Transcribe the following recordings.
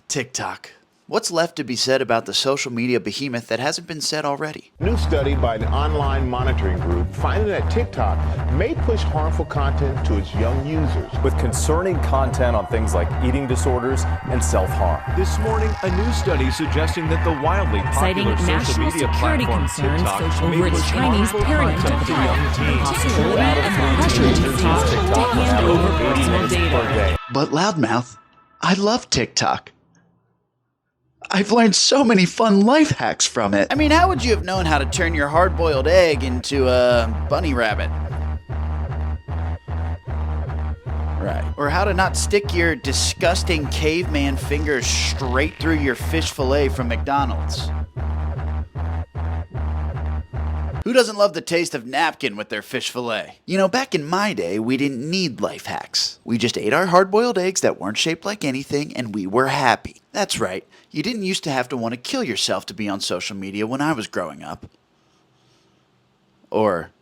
TikTok. What's left to be said about the social media behemoth that hasn't been said already? New study by an online monitoring group finding that TikTok may push harmful content to its young users, with concerning content on things like eating disorders and self-harm. This morning, a new study suggesting that the wildly popular social media platform TikTok may push Chinese harmful parenting content to young teens. Two out of 3 teens use TikTok for hand over over 80 minutes personal per day. But loudmouth, I love TikTok. I've learned so many fun life hacks from it. I mean, how would you have known how to turn your hard-boiled egg into a bunny rabbit? Right. Or how to not stick your disgusting caveman fingers straight through your fish fillet from McDonald's. Who doesn't love the taste of napkin with their fish fillet? You know, back in my day, we didn't need life hacks. We just ate our hard-boiled eggs that weren't shaped like anything, and we were happy. That's right. You didn't used to have to want to kill yourself to be on social media when I was growing up. Or...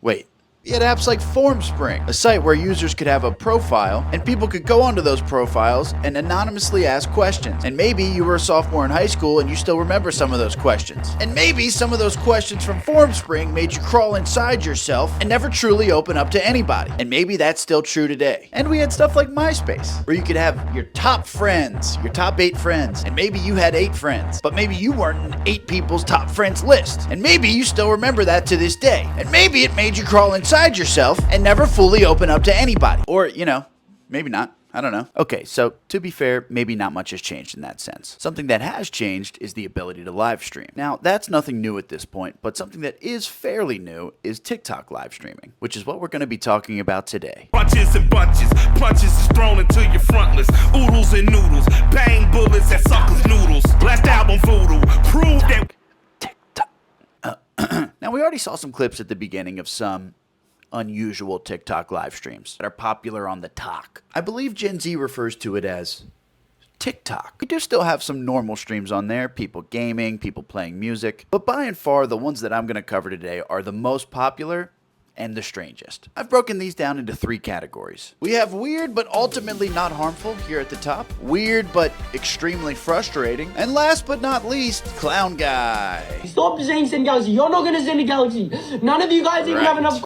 wait. You had apps like FormSpring, a site where users could have a profile, and people could go onto those profiles and anonymously ask questions. And maybe you were a sophomore in high school and you still remember some of those questions. And maybe some of those questions from FormSpring made you crawl inside yourself and never truly open up to anybody. And maybe that's still true today. And we had stuff like MySpace, where you could have your top friends, your top 8 friends, and maybe you had 8 friends, but maybe you weren't in 8 people's top friends list. And maybe you still remember that to this day. And maybe it made you crawl inside yourself and never fully open up to anybody. Or, you know, maybe not. I don't know. Okay, so to be fair, maybe not much has changed in that sense. Something that has changed is the ability to live stream. Now, that's nothing new at this point, but something that is fairly new is TikTok live streaming, which is what we're going to be talking about today. Punches and bunches, punches is thrown into your frontless. Oodles and noodles, bang bullets at suckers' noodles. Last album voodoo, prove that. TikTok. Now, we already saw some clips at the beginning of some unusual TikTok live streams that are popular on the talk. I believe Gen Z refers to it as TikTok. We do still have some normal streams on there, people gaming, people playing music, but by and far the ones that I'm going to cover today are the most popular and the strangest. I've broken these down into 3 categories. We have weird but ultimately not harmful here at the top, weird but extremely frustrating, and last but not least, clown guy. Stop saying send galaxy. You're not gonna send a galaxy. None of you guys even have enough.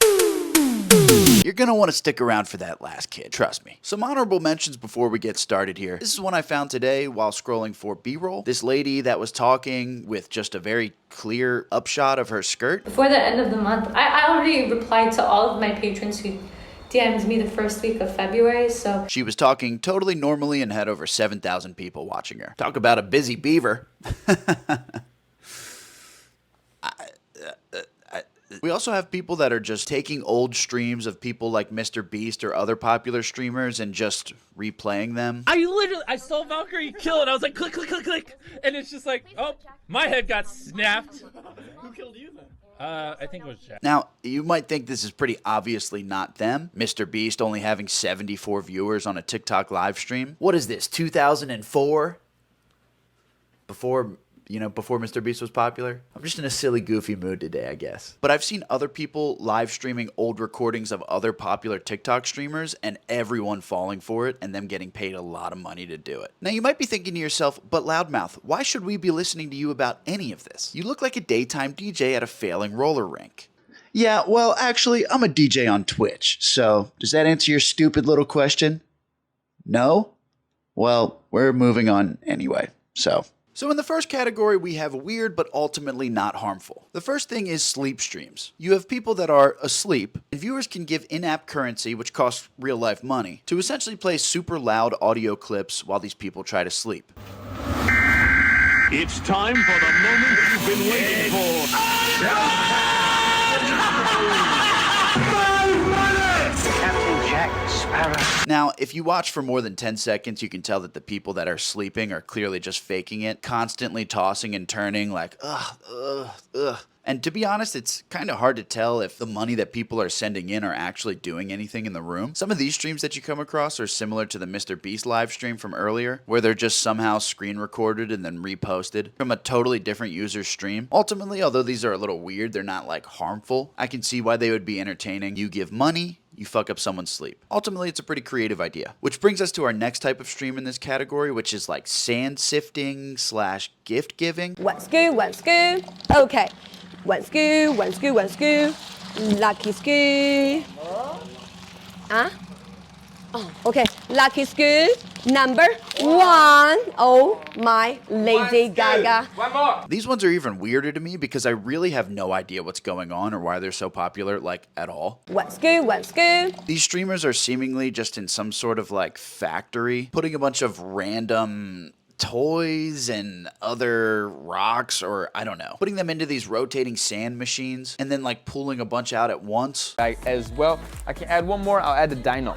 You're gonna want to stick around for that last kid, trust me. Some honorable mentions before we get started here. This is one I found today while scrolling for B-roll. This lady that was talking with just a very clear upshot of her skirt. Before the end of the month, I already replied to all of my patrons who DM'd me the first week of February, so. She was talking totally normally and had over 7,000 people watching her. Talk about a busy beaver. We also have people that are just taking old streams of people like Mr. Beast or other popular streamers and just replaying them. I saw Valkyrie kill it. I was like, click, click, click, click. And it's just like, oh, my head got snapped. Who killed you then? I think it was Jack. Now, you might think this is pretty obviously not them. Mr. Beast only having 74 viewers on a TikTok live stream. What is this, 2004? Before Mr. Beast was popular? I'm just in a silly, goofy mood today, I guess. But I've seen other people live streaming old recordings of other popular TikTok streamers and everyone falling for it and them getting paid a lot of money to do it. Now, you might be thinking to yourself, but Loudmouth, why should we be listening to you about any of this? You look like a daytime DJ at a failing roller rink. Yeah, well, actually, I'm a DJ on Twitch, so does that answer your stupid little question? No? Well, we're moving on anyway, So in the first category, we have weird but ultimately not harmful. The first thing is sleep streams. You have people that are asleep, and viewers can give in-app currency, which costs real-life money, to essentially play super loud audio clips while these people try to sleep. It's time for the moment you've been waiting for. Now, if you watch for more than 10 seconds, you can tell that the people that are sleeping are clearly just faking it, constantly tossing and turning like, ugh. And to be honest, it's kind of hard to tell if the money that people are sending in are actually doing anything in the room. Some of these streams that you come across are similar to the Mr. Beast live stream from earlier, where they're just somehow screen recorded and then reposted from a totally different user's stream. Ultimately, although these are a little weird, they're not like harmful. I can see why they would be entertaining. You give money, you fuck up someone's sleep. Ultimately, it's a pretty creative idea. Which brings us to our next type of stream in this category, which is like sand sifting / gift giving. What's good, what's good? Okay. What's good, what's good, what's good? Lucky good. Huh? Oh, okay. Lucky good. Number 1. Oh my Lady Gaga. One more. These ones are even weirder to me because I really have no idea what's going on or why they're so popular, like, at all. What's good, what's good? These streamers are seemingly just in some sort of, like, factory, putting a bunch of random toys and other rocks, or I don't know, putting them into these rotating sand machines and then like pulling a bunch out at once. As well, I can add one more. I'll add the dino.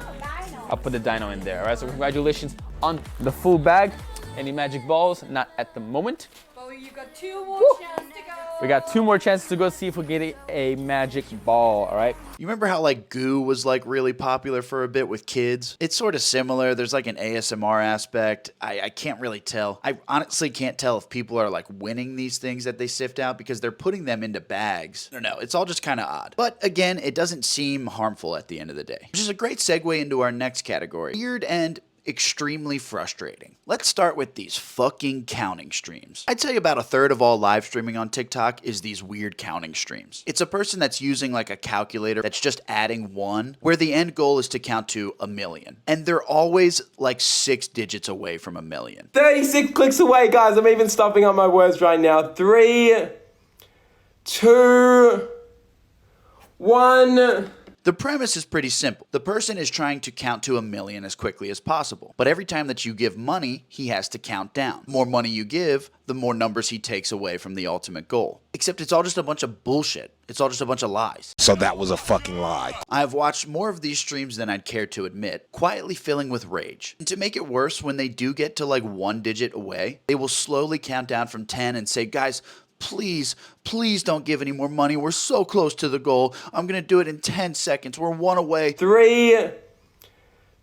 I'll put the dino in there. All right, so congratulations on the full bag. Any magic balls? Not at the moment. Oh, you got 2 more chances to go. We got 2 more chances to go see if we get a magic ball, all right? You remember how like goo was like really popular for a bit with kids? It's sort of similar. There's like an ASMR aspect. I can't really tell. I honestly can't tell if people are like winning these things that they sift out because they're putting them into bags. I don't know. It's all just kind of odd. But again, it doesn't seem harmful at the end of the day. Which is a great segue into our next category. Weird and extremely frustrating. Let's start with these fucking counting streams. I'd say about a third of all live streaming on TikTok is these weird counting streams. It's a person that's using like a calculator that's just adding 1, where the end goal is to count to 1 million. And they're always like 6 digits away from 1 million. 36 clicks away, guys. I'm even stopping up my words right now. 3, 2, 1. The premise is pretty simple. The person is trying to count to 1 million as quickly as possible. But every time that you give money, he has to count down. The more money you give, the more numbers he takes away from the ultimate goal. Except it's all just a bunch of bullshit. It's all just a bunch of lies. So that was a fucking lie. I've watched more of these streams than I'd care to admit, quietly filling with rage. And to make it worse, when they do get to like 1 digit away, they will slowly count down from 10 and say, guys, please don't give any more money. We're so close to the goal. I'm going to do it in 10 seconds. We're 1 away. 3,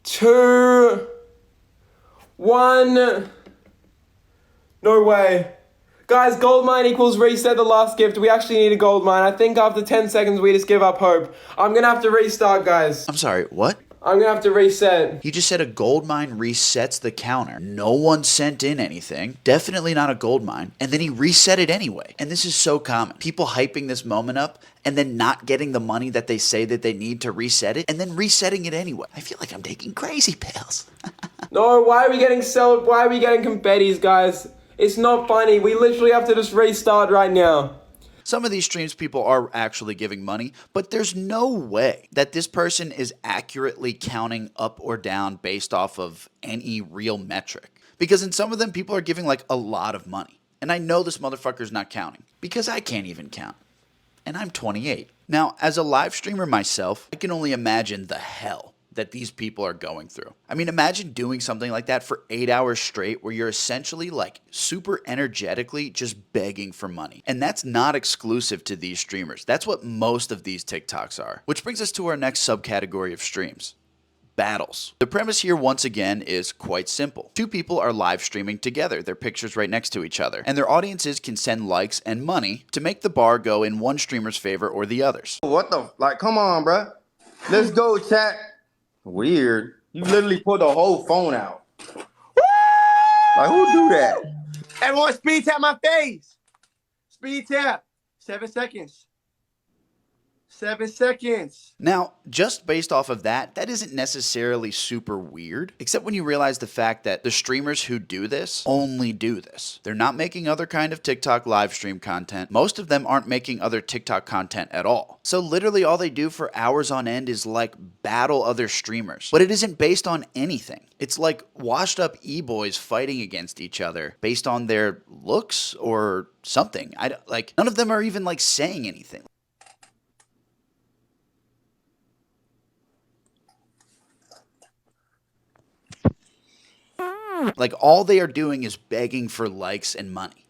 2, 1. No way. Guys, gold mine equals reset the last gift. We actually need a gold mine. I think after 10 seconds, we just give up hope. I'm going to have to restart, guys. I'm sorry, what? I'm going to have to reset. You just said a gold mine resets the counter. No one sent in anything. Definitely not a gold mine. And then he reset it anyway. And this is so common. People hyping this moment up and then not getting the money that they say that they need to reset it and then resetting it anyway. I feel like I'm taking crazy pills. No, why are we getting Why are we getting confettis, guys? It's not funny. We literally have to just restart right now. Some of these streams people are actually giving money, but there's no way that this person is accurately counting up or down based off of any real metric. Because in some of them, people are giving like a lot of money. And I know this motherfucker's not counting because I can't even count. And I'm 28. Now, as a live streamer myself, I can only imagine the hell that these people are going through. I mean, imagine doing something like that for 8 hours straight where you're essentially like super energetically just begging for money. And that's not exclusive to these streamers. That's what most of these TikToks are. Which brings us to our next subcategory of streams. Battles. The premise here once again is quite simple. 2 people are live streaming together, their pictures right next to each other, and their audiences can send likes and money to make the bar go in one streamer's favor or the other's. What the, like, come on, bruh. Let's go, chat. Weird. You literally pulled the whole phone out. Like, who do that? Everyone speed tap my face. Speed tap. 7 seconds. 7 seconds. Now, just based off of that isn't necessarily super weird, except when you realize the fact that the streamers who do this only do this. They're not making other kind of TikTok live stream content. Most of them aren't making other TikTok content at all. So literally all they do for hours on end is like battle other streamers. But it isn't based on anything. It's like washed up e-boys fighting against each other based on their looks or something. Like none of them are even like saying anything. Like, all they are doing is begging for likes and money.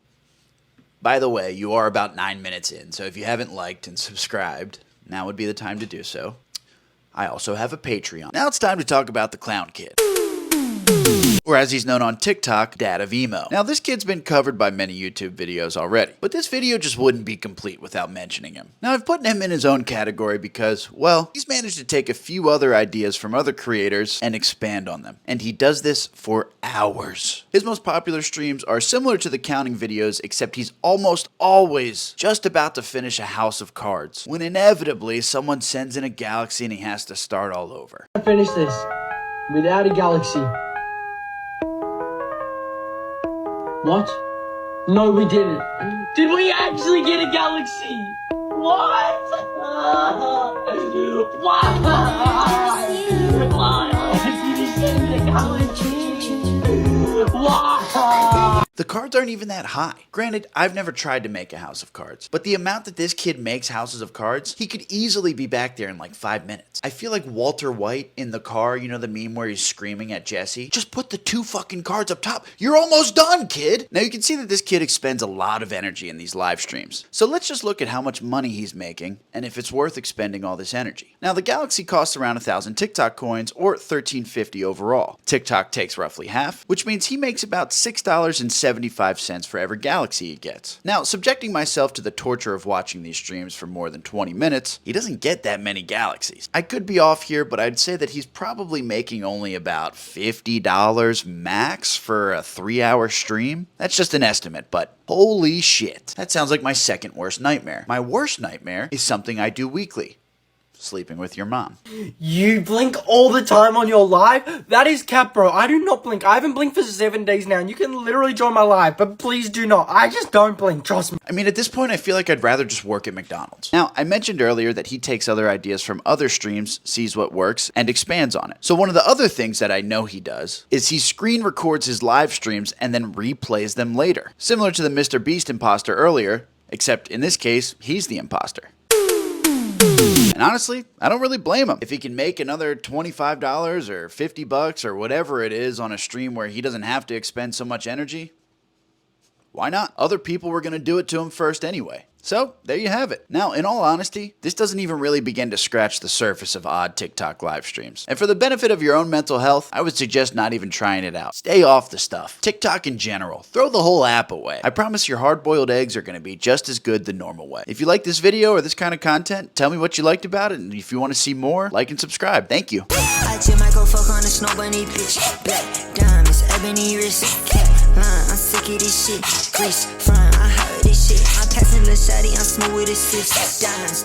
By the way, you are about 9 minutes in, so if you haven't liked and subscribed, now would be the time to do so. I also have a Patreon. Now it's time to talk about the Clown Kid. or as he's known on TikTok, Dad of Emo. Now this kid's been covered by many YouTube videos already, but this video just wouldn't be complete without mentioning him. Now I've put him in his own category because, well, he's managed to take a few other ideas from other creators and expand on them. And he does this for hours. His most popular streams are similar to the counting videos, except he's almost always just about to finish a house of cards, when inevitably someone sends in a galaxy and he has to start all over. I finished this without a galaxy. What? No, we didn't. Did we actually get a galaxy? What? Why? Did you send me a galaxy? Why? The cards aren't even that high. Granted, I've never tried to make a house of cards, but the amount that this kid makes houses of cards, he could easily be back there in like 5 minutes. I feel like Walter White in the car, you know the meme where he's screaming at Jesse? Just put the 2 fucking cards up top. You're almost done, kid! Now you can see that this kid expends a lot of energy in these live streams. So let's just look at how much money he's making and if it's worth expending all this energy. Now the galaxy costs around 1,000 TikTok coins or $13.50 overall. TikTok takes roughly half, which means he makes about $6.75 for every galaxy he gets. Now, subjecting myself to the torture of watching these streams for more than 20 minutes, he doesn't get that many galaxies. I could be off here, but I'd say that he's probably making only about $50 max for a 3-hour stream. That's just an estimate, but holy shit. That sounds like my second worst nightmare. My worst nightmare is something I do weekly. Sleeping with your mom. You blink all the time on your live? That is cap, bro. I do not blink. I haven't blinked for 7 days now, and you can literally join my live, but please do not. I just don't blink, trust me. I mean, at this point, I feel like I'd rather just work at McDonald's. Now, I mentioned earlier that he takes other ideas from other streams, sees what works, and expands on it. So one of the other things that I know he does is he screen records his live streams and then replays them later. Similar to the Mr. Beast imposter earlier, except in this case, he's the imposter. And honestly, I don't really blame him. If he can make another $25 or $50 or whatever it is on a stream where he doesn't have to expend so much energy, why not? Other people were going to do it to him first anyway. So, there you have it. Now, in all honesty, this doesn't even really begin to scratch the surface of odd TikTok live streams. And for the benefit of your own mental health, I would suggest not even trying it out. Stay off the stuff. TikTok in general. Throw the whole app away. I promise your hard-boiled eggs are going to be just as good the normal way. If you like this video or this kind of content, tell me what you liked about it, and if you want to see more, like and subscribe. Thank you. I chill my go fuck on the snow bunny bitch. Black diamonds, ebony wrist, cap line. I'm sick of this shit. Chris front, I heard this shit. I'm passing the shotty, I'm smooth with assist. Diamonds.